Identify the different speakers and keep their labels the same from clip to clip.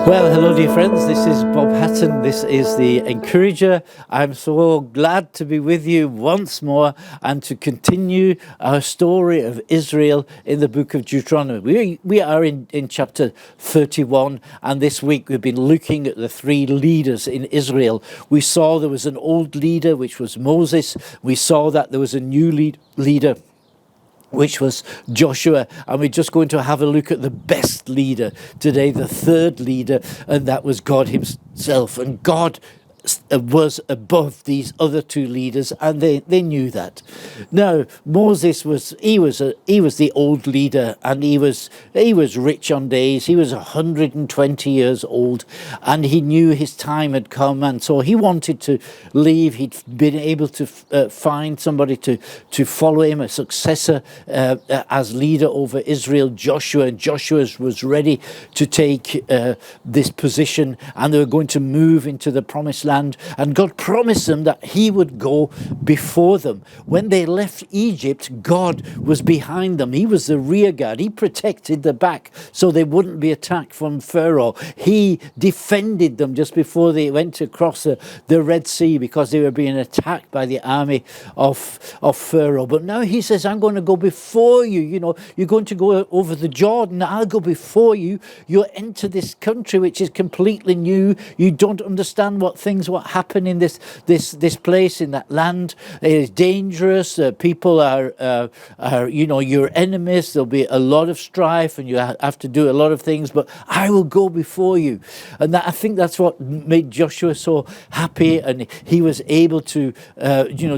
Speaker 1: Well, hello, dear friends. This is Bob Hatton. This is the Encourager. I'm so glad to be with you once more and to continue our story of Israel in the book of Deuteronomy. We are in chapter 31, and this week we've been looking at the three leaders in Israel. We saw there was an old leader, which was Moses. We saw that there was a new leader, which was Joshua, and we're just going to have a look at the best leader today, the third leader, and that was God himself. And God was above these other two leaders, and they knew that. Now Moses was the old leader, and he was rich on days. He was 120 years old, and he knew his time had come, and so he wanted to leave. He'd been able to find somebody to follow him, a successor as leader over Israel, Joshua. Joshua was ready to take this position, and they were going to move into the promised land. And God promised them that he would go before them. When they left Egypt, God was behind them. He was the rear guard. He protected the back so they wouldn't be attacked from Pharaoh. He defended them just before they went across the Red Sea, because they were being attacked by the army of Pharaoh. But now he says, I'm going to go before you. You know, you're going to go over the Jordan. I'll go before you. You'll enter this country, which is completely new. You don't understand what happen in this place, in that land. It is dangerous. People are your enemies. There'll be a lot of strife, and you have to do a lot of things. But I will go before you, and I think that's what made Joshua so happy, and he was able to,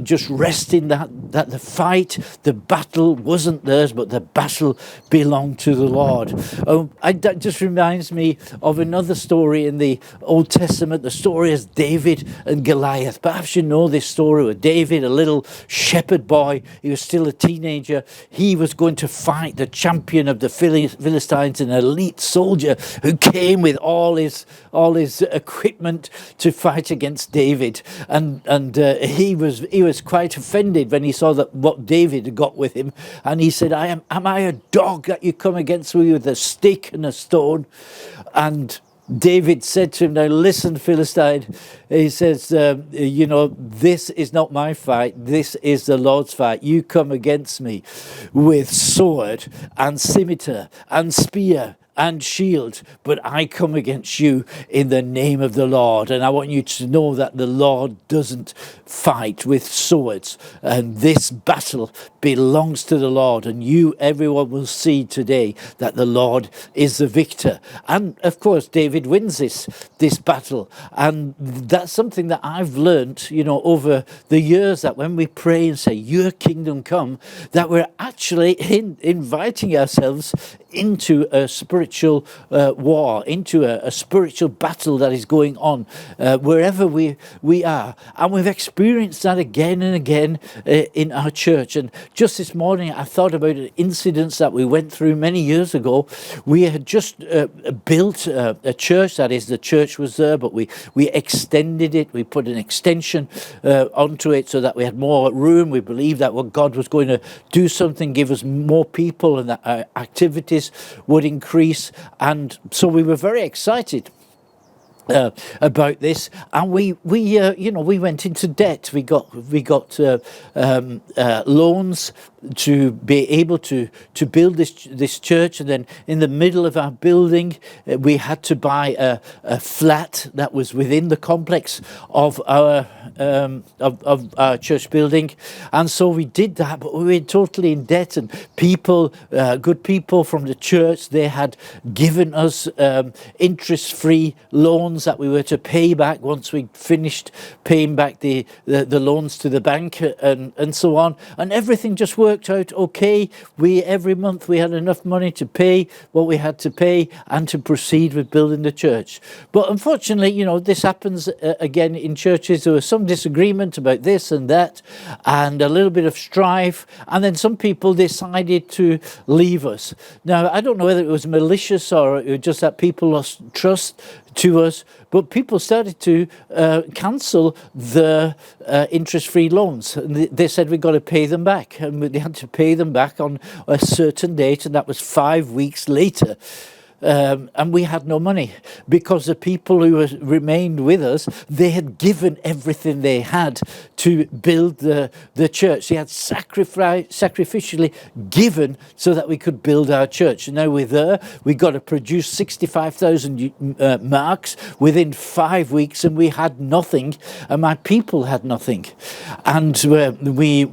Speaker 1: just rest in that the fight, the battle wasn't theirs, but the battle belonged to the Lord. That just reminds me of another story in the Old Testament, the story of David and Goliath. Perhaps you know this story with David, a little shepherd boy. He was still a teenager. He was going to fight the champion of the Philistines, an elite soldier who came with all his equipment to fight against David. And he was quite offended when he saw that what David had got with him. And he said, Am I a dog that you come against me with a stick and a stone? And David said to him, now listen, Philistine, he says, this is not my fight. This is the Lord's fight. You come against me with sword and scimitar and spear and shield, but I come against you in the name of the Lord. And I want you to know that the Lord doesn't fight with swords, and this battle belongs to the Lord, and everyone will see today that the Lord is the victor. And of course David wins this battle, and that's something that I've learned over the years, that when we pray and say your kingdom come, that we're actually inviting ourselves into a spiritual war, into a spiritual battle that is going on wherever we are. And we've experienced that again and again in our church. And just this morning I thought about an incident that we went through many years ago. We had just built a church, that is, the church was there, but we extended it. We put an extension onto it so that we had more room. We believed that God was going to do something, give us more people, and that our activities would increase. And so we were very excited about this, and we went into debt. We got loans to be able to build this church, and then in the middle of our building we had to buy a flat that was within the complex of our church building, and so we did that. But we were totally in debt, and good people from the church, they had given us interest-free loans that we were to pay back once we finished paying back the loans to the bank, and so on, and everything just worked out okay. Every month we had enough money to pay what we had to pay and to proceed with building the church. But unfortunately, this happens again in churches. There was some disagreement about this and that, and a little bit of strife, and then some people decided to leave us. Now, I don't know whether it was malicious or it was just that people lost trust to us, but people started to cancel the interest-free loans. And they said we've got to pay them back, and they had to pay them back on a certain date, and that was 5 weeks later. and we had no money because the people who remained with us, they had given everything they had to build the church. They had sacrificially given so that we could build our church. And now we're there. We got to produce 65,000 marks within 5 weeks, and we had nothing, and my people had nothing. And we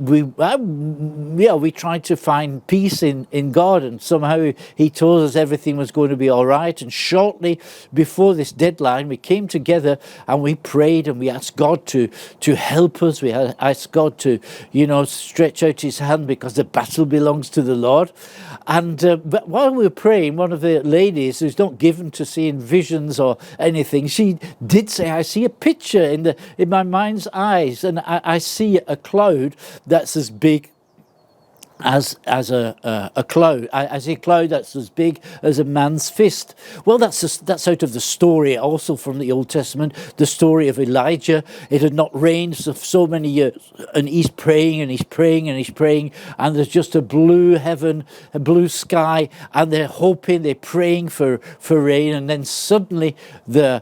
Speaker 1: tried to find peace in God, and somehow he told us everything was going to be all right. And shortly before this deadline, we came together and we prayed and we asked God to help us. We asked God to, stretch out his hand, because the battle belongs to the Lord. And but while we were praying, one of the ladies, who's not given to seeing visions or anything, she did say, I see a picture in my mind's eyes, and I see a cloud that's as big as a cloud. I see a cloud that's as big as a man's fist. Well, that's out of the story, also from the Old Testament, the story of Elijah. It had not rained for so many years, and he's praying and he's praying and he's praying, and there's just a blue heaven, a blue sky, and they're hoping, they're praying for rain, and then suddenly the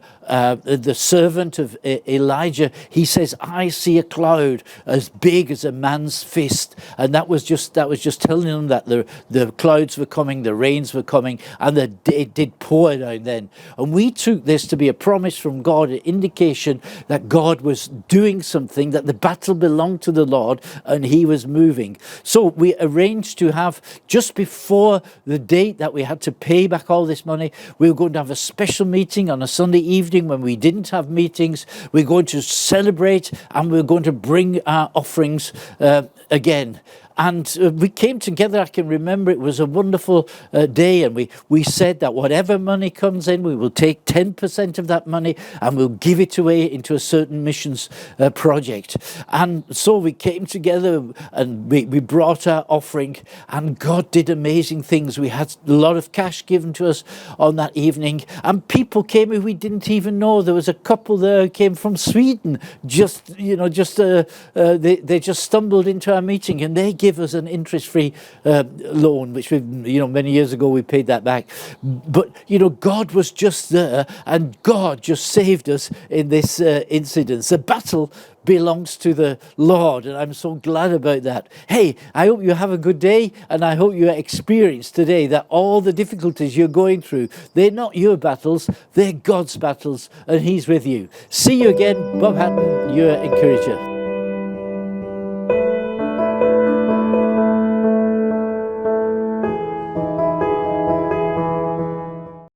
Speaker 1: servant of Elijah, he says, I see a cloud as big as a man's fist. And that was just telling them that the clouds were coming, the rains were coming, and it did pour down then. And we took this to be a promise from God, an indication that God was doing something, that the battle belonged to the Lord and he was moving. So we arranged to have, just before the date that we had to pay back all this money, we were going to have a special meeting on a Sunday evening when we didn't have meetings. We're going to celebrate, and we're going to bring our offerings again. And we came together. I can remember it was a wonderful day, and we said that whatever money comes in, we will take 10% of that money and we'll give it away into a certain missions project. And so we came together and we brought our offering, and God did amazing things. We had a lot of cash given to us on that evening, and people came who we didn't even know. There was a couple there who came from Sweden. They just stumbled into our meeting, and they give us an interest-free loan, which many years ago we paid that back. But God was just there, and God just saved us in this incident. The battle belongs to the Lord, and I'm so glad about that. Hey, I hope you have a good day, and I hope you experience today that all the difficulties you're going through, they're not your battles, they're God's battles, and he's with you. See you again. Bob Hatton, your encourager.